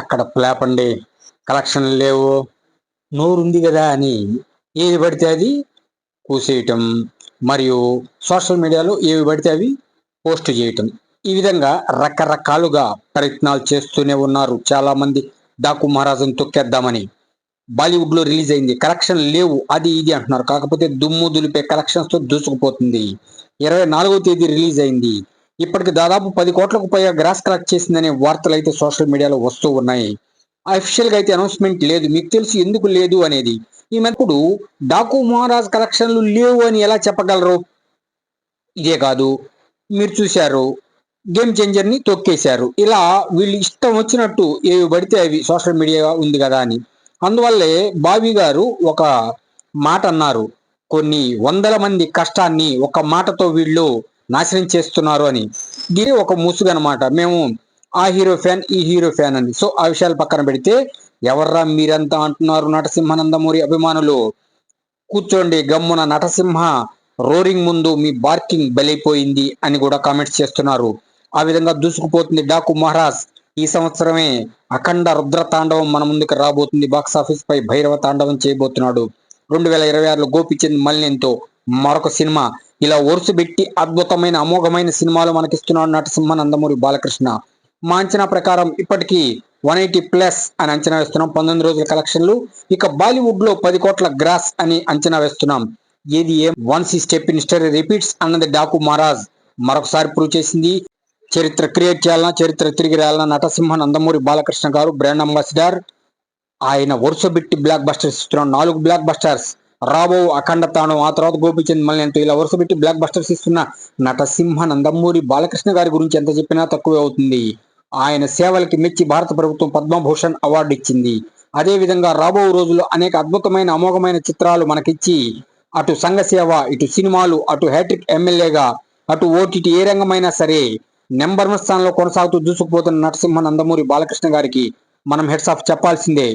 అక్కడ ఫ్లాప్ అండి, కలెక్షన్ లేవు, నోరుంది కదా అని ఏది పడితే అది కూసేయటం, మరియు సోషల్ మీడియాలో ఏవి పడితే అవి పోస్ట్ చేయటం, ఈ విధంగా రకరకాలుగా ప్రయత్నాలు చేస్తూనే ఉన్నారు చాలా మంది డాకు మహారాజును తొక్కేద్దామని. బాలీవుడ్ లో రిలీజ్ అయింది, కలెక్షన్ లేవు అది ఇది అంటున్నారు, కాకపోతే దుమ్ము దులిపే కలెక్షన్స్ తో దూసుకుపోతుంది. 24వ తేదీ రిలీజ్ అయింది, ఇప్పటికి దాదాపు 10 కోట్లకు పైగా గ్రాస్ కలెక్ట్ చేసిందనే వార్తలు అయితే సోషల్ మీడియాలో వస్తూ ఉన్నాయి. అఫీషియల్ గా అయితే అనౌన్స్మెంట్ లేదు, మీకు తెలుసు ఎందుకు లేదు అనేది. ఈ మెప్పుడు డాకు మహారాజ్ కలెక్షన్లు లేవు అని ఎలా చెప్పగలరు? ఇదే కాదు, మీరు చూశారు గేమ్ చేంజర్ ని తొక్కేశారు, ఇలా వీళ్ళు ఇష్టం వచ్చినట్టు ఏవి పడితే అవి సోషల్ మీడియా ఉంది కదా అని. అందువల్లే బాబీ గారు ఒక మాట అన్నారు, కొన్ని వందల మంది కష్టాన్ని ఒక మాటతో వీళ్ళు నాశనం చేస్తున్నారు అని. ఇది ఒక ముసుగు అనమాట. మేము ఆ హీరో ఫ్యాన్ ఈ హీరో ఫ్యాన్ అని. సో ఆ విషయాలు పక్కన పెడితే, ఎవర్రా మీరంతా అంటున్నారు నటసింహ నందమూరి అభిమానులు, కూర్చోండి గమ్మున, నటసింహ రోరింగ్ ముందు మీ బార్కింగ్ బలైపోయింది అని కూడా కామెంట్స్ చేస్తున్నారు. ఆ విధంగా దూసుకుపోతుంది డాకు మహారాజ్. ఈ సంవత్సరమే అఖండ రుద్ర తాండవం మన ముందుకు రాబోతుంది, బాక్స్ ఆఫీస్ పై భైరవ తాండవం చేయబోతున్నాడు. 2026లో గోపిచంద్ మల్లితో మరొక సినిమా, ఇలా వరుసబెట్టి అద్భుతమైన అమోఘమైన సినిమాలు మనకిస్తున్నాడు నటసింహ నందమూరి బాలకృష్ణ. మా అంచనా ప్రకారం ఇప్పటికీ 180+ అని అంచనా వేస్తున్నాం 19 రోజుల కలెక్షన్లు. ఇక బాలీవుడ్ లో 10 కోట్ల గ్రాస్ అని అంచనా వేస్తున్నాం. ఏది ఏం, వన్స్ ఈ స్టెప్ ఇన్ హిస్టరీ రిపీట్స్ అన్నది డాకు మహారాజ్ మరొకసారి ప్రూవ్ చేసింది. చరిత్ర క్రియేట్ చేయాలన్నా, చరిత్ర తిరిగి రాయాలన్నా నటసింహ నందమూరి బాలకృష్ణ గారు బ్రాండ్ అంబాసిడర్. ఆయన వరుసబెట్టి బ్లాక్ బస్టర్స్ ఇస్తున్నాడు, 4 బ్లాక్ బస్టర్స్ రాబో అఖండ తాండవం, ఆ తర్వాత గోపిచంద్ మల్లి, ఇలా వరుసబెట్టి బ్లాక్ బస్టర్స్ ఇస్తున్న నటసింహ నందమూరి బాలకృష్ణ గారి గురించి ఎంత చెప్పినా తక్కువే అవుతుంది. ఆయన సేవలకి మెచ్చి భారత ప్రభుత్వం పద్మభూషణ్ అవార్డు ఇచ్చింది. అదే విధంగా రాబో రోజుల్లో అనేక అద్భుతమైన అమోఘమైన చిత్రాలు మనకిచ్చి, అటు సంఘ సేవ, ఇటు సినిమాలు, అటు హ్యాట్రిక్ ఎమ్మెల్యేగా, అటు ఓటీటీ ఏ రంగమైనా సరే నెంబర్ 1 స్థానంలో కొనసాగుతూ దూసుకుపోతున్న నటసింహ నందమూరి బాలకృష్ణ గారికి మనం హెడ్స్ ఆఫ్ చెప్పాల్సిందే.